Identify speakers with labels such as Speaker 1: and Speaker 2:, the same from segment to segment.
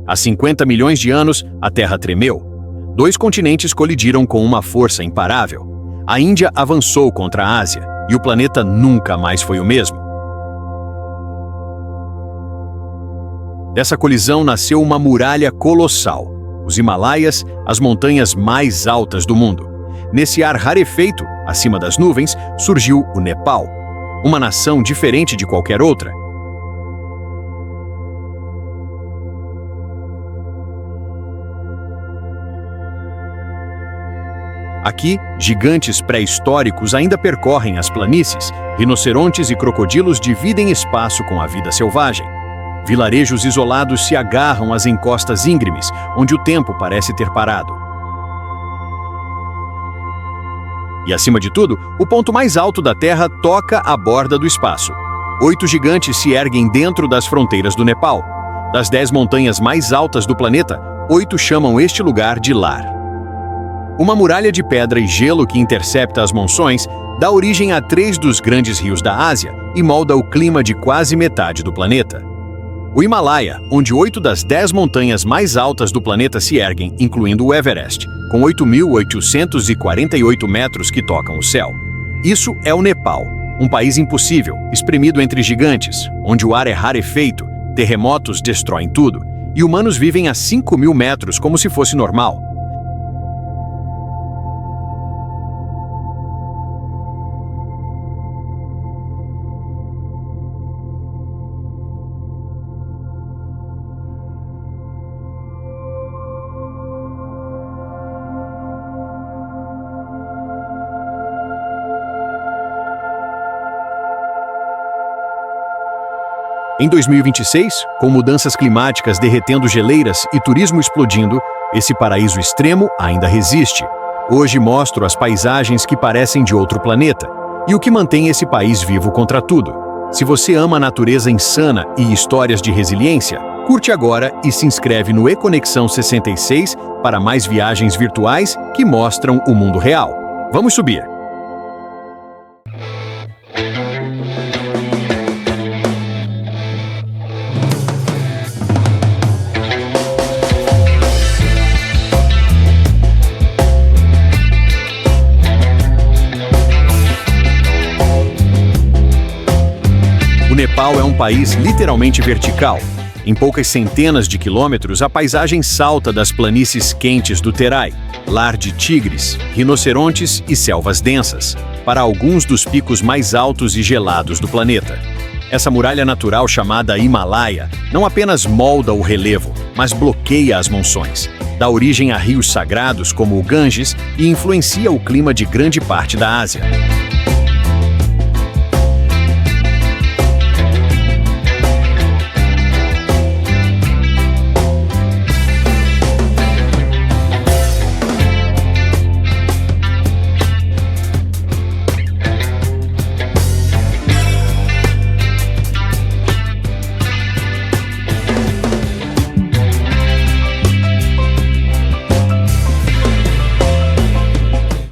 Speaker 1: Há 50 milhões de anos, a Terra tremeu. 2 continentes colidiram com uma força imparável. A Índia avançou contra a Ásia e o planeta nunca mais foi o mesmo. Dessa colisão nasceu uma muralha colossal. Os Himalaias, as montanhas mais altas do mundo. Nesse ar rarefeito, acima das nuvens, surgiu o Nepal, uma nação diferente de qualquer outra. Aqui, gigantes pré-históricos ainda percorrem as planícies, rinocerontes e crocodilos dividem espaço com a vida selvagem. Vilarejos isolados se agarram às encostas íngremes, onde o tempo parece ter parado. E, acima de tudo, o ponto mais alto da Terra toca a borda do espaço. 8 gigantes se erguem dentro das fronteiras do Nepal. Das 10 montanhas mais altas do planeta, 8 chamam este lugar de lar. Uma muralha de pedra e gelo que intercepta as monções dá origem a 3 dos grandes rios da Ásia e molda o clima de quase metade do planeta. O Himalaia, onde 8 das 10 montanhas mais altas do planeta se erguem, incluindo o Everest, com 8.848 metros que tocam o céu. Isso é o Nepal, um país impossível, espremido entre gigantes, onde o ar é rarefeito, terremotos destroem tudo, e humanos vivem a 5.000 metros como se fosse normal. Em 2026, com mudanças climáticas derretendo geleiras e turismo explodindo, esse paraíso extremo ainda resiste. Hoje mostro as paisagens que parecem de outro planeta e o que mantém esse país vivo contra tudo. Se você ama a natureza insana e histórias de resiliência, curte agora e se inscreve no E-Conexão 66 para mais viagens virtuais que mostram o mundo real. Vamos subir! O Nepal é um país literalmente vertical. Em poucas centenas de quilômetros, a paisagem salta das planícies quentes do Terai, lar de tigres, rinocerontes e selvas densas, para alguns dos picos mais altos e gelados do planeta. Essa muralha natural chamada Himalaia não apenas molda o relevo, mas bloqueia as monções, dá origem a rios sagrados como o Ganges e influencia o clima de grande parte da Ásia.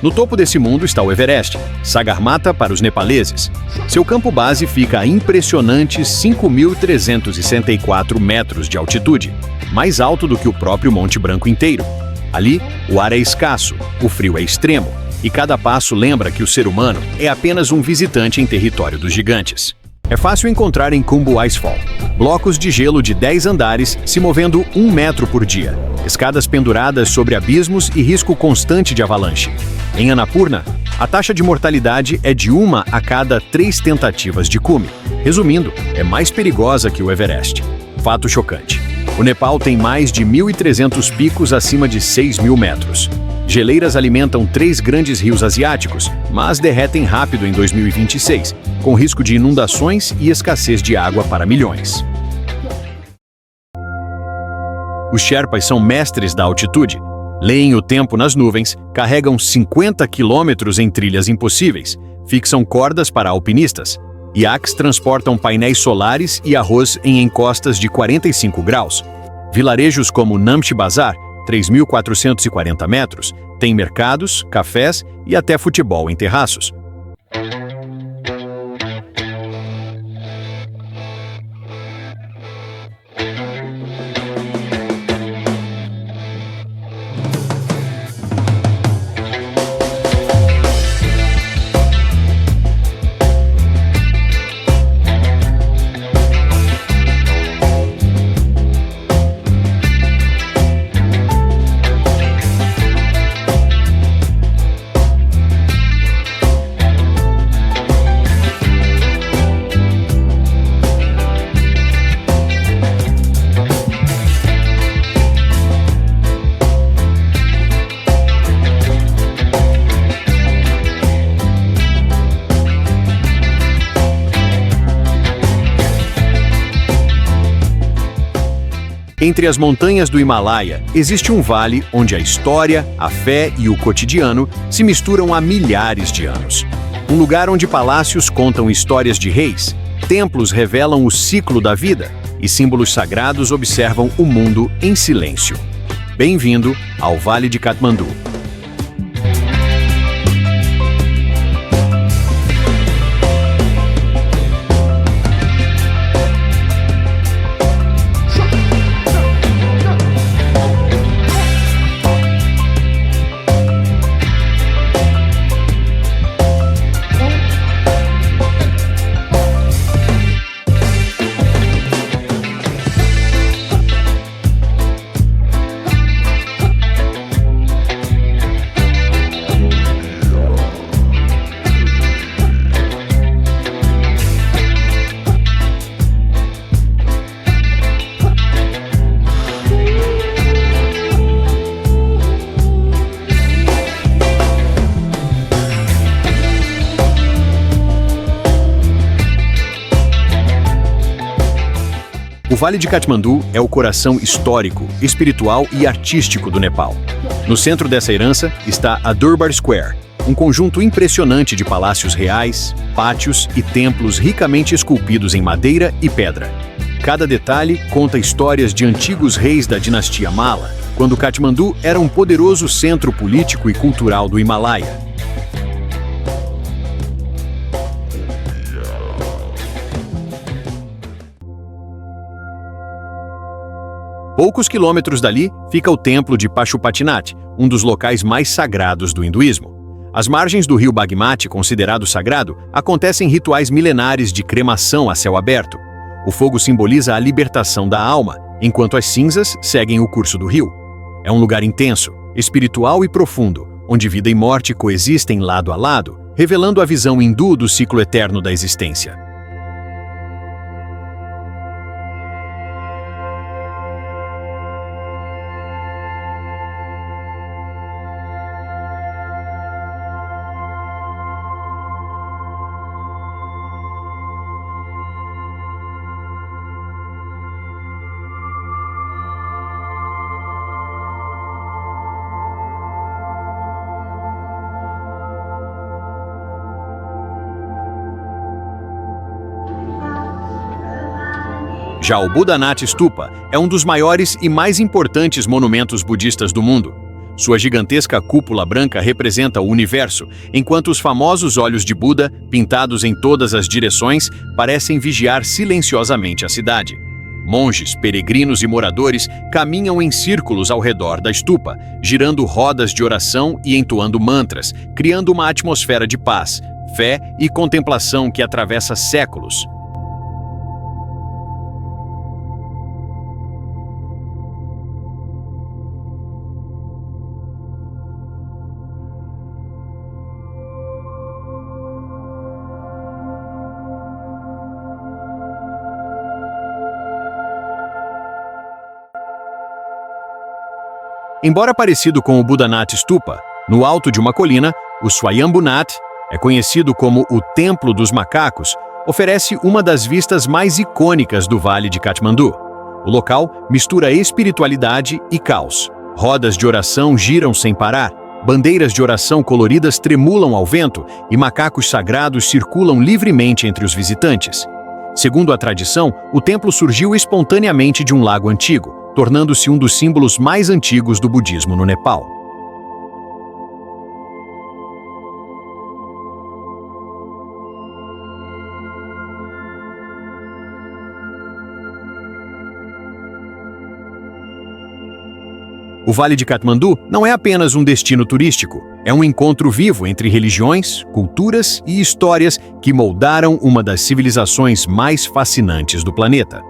Speaker 1: No topo desse mundo está o Everest, Sagarmatha para os nepaleses. Seu campo base fica a impressionantes 5.364 metros de altitude, mais alto do que o próprio Monte Branco inteiro. Ali, o ar é escasso, o frio é extremo, e cada passo lembra que o ser humano é apenas um visitante em território dos gigantes. É fácil encontrar em Khumbu Icefall blocos de gelo de 10 andares se movendo 1 metro por dia, escadas penduradas sobre abismos e risco constante de avalanche. Em Annapurna, a taxa de mortalidade é de 1 a cada 3 tentativas de cume. Resumindo, é mais perigosa que o Everest. Fato chocante. O Nepal tem mais de 1.300 picos acima de 6.000 metros. Geleiras alimentam 3 grandes rios asiáticos, mas derretem rápido em 2026, com risco de inundações e escassez de água para milhões. Os Sherpas são mestres da altitude. Leem o tempo nas nuvens, carregam 50 quilômetros em trilhas impossíveis, fixam cordas para alpinistas. Yaks transportam painéis solares e arroz em encostas de 45 graus. Vilarejos como Namche Bazar, 3.440 metros, têm mercados, cafés e até futebol em terraços. Entre as montanhas do Himalaia, existe um vale onde a história, a fé e o cotidiano se misturam há milhares de anos. Um lugar onde palácios contam histórias de reis, templos revelam o ciclo da vida e símbolos sagrados observam o mundo em silêncio. Bem-vindo ao Vale de Katmandu. O Vale de Katmandu é o coração histórico, espiritual e artístico do Nepal. No centro dessa herança está a Durbar Square, um conjunto impressionante de palácios reais, pátios e templos ricamente esculpidos em madeira e pedra. Cada detalhe conta histórias de antigos reis da dinastia Malla, quando Katmandu era um poderoso centro político e cultural do Himalaia. Poucos quilômetros dali fica o templo de Pashupatinath, um dos locais mais sagrados do hinduísmo. Às margens do rio Bagmati, considerado sagrado, acontecem rituais milenares de cremação a céu aberto. O fogo simboliza a libertação da alma, enquanto as cinzas seguem o curso do rio. É um lugar intenso, espiritual e profundo, onde vida e morte coexistem lado a lado, revelando a visão hindu do ciclo eterno da existência. Já o Buddhanath Stupa é um dos maiores e mais importantes monumentos budistas do mundo. Sua gigantesca cúpula branca representa o universo, enquanto os famosos olhos de Buda, pintados em todas as direções, parecem vigiar silenciosamente a cidade. Monges, peregrinos e moradores caminham em círculos ao redor da stupa, girando rodas de oração e entoando mantras, criando uma atmosfera de paz, fé e contemplação que atravessa séculos. Embora parecido com o Buddhanath Stupa, no alto de uma colina, o Swayambhunath, é conhecido como o Templo dos Macacos, oferece uma das vistas mais icônicas do Vale de Katmandu. O local mistura espiritualidade e caos. Rodas de oração giram sem parar, bandeiras de oração coloridas tremulam ao vento e macacos sagrados circulam livremente entre os visitantes. Segundo a tradição, o templo surgiu espontaneamente de um lago antigo, tornando-se um dos símbolos mais antigos do budismo no Nepal. O Vale de Katmandu não é apenas um destino turístico, é um encontro vivo entre religiões, culturas e histórias que moldaram uma das civilizações mais fascinantes do planeta.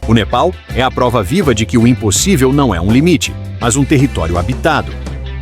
Speaker 1: O Nepal é a prova viva de que o impossível não é um limite, mas um território habitado.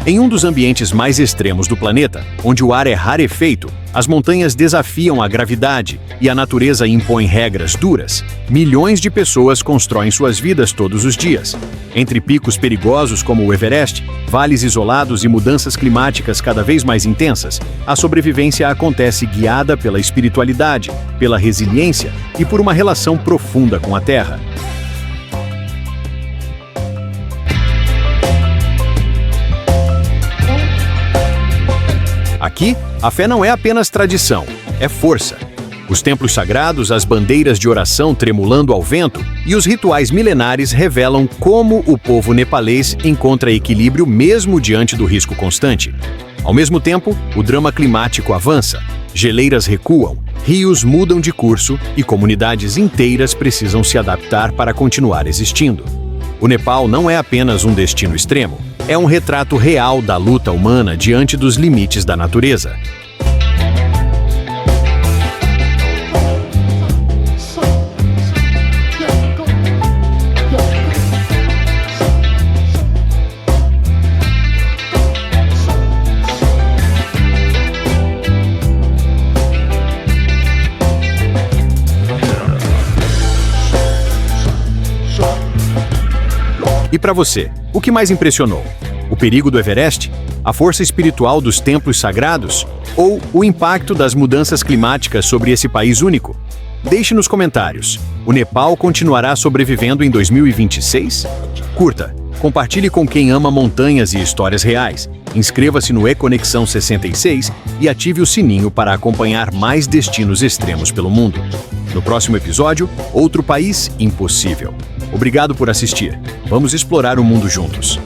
Speaker 1: Em um dos ambientes mais extremos do planeta, onde o ar é rarefeito, as montanhas desafiam a gravidade e a natureza impõe regras duras. Milhões de pessoas constroem suas vidas todos os dias. Entre picos perigosos como o Everest, vales isolados e mudanças climáticas cada vez mais intensas, a sobrevivência acontece guiada pela espiritualidade, pela resiliência e por uma relação profunda com a Terra. Aqui, a fé não é apenas tradição, é força. Os templos sagrados, as bandeiras de oração tremulando ao vento e os rituais milenares revelam como o povo nepalês encontra equilíbrio mesmo diante do risco constante. Ao mesmo tempo, o drama climático avança, geleiras recuam, rios mudam de curso e comunidades inteiras precisam se adaptar para continuar existindo. O Nepal não é apenas um destino extremo, é um retrato real da luta humana diante dos limites da natureza. E para você, o que mais impressionou? O perigo do Everest? A força espiritual dos templos sagrados? Ou o impacto das mudanças climáticas sobre esse país único? Deixe nos comentários. O Nepal continuará sobrevivendo em 2026? Curta, compartilhe com quem ama montanhas e histórias reais. Inscreva-se no E-Conexão 66 e ative o sininho para acompanhar mais destinos extremos pelo mundo. No próximo episódio, outro país impossível. Obrigado por assistir. Vamos explorar o mundo juntos.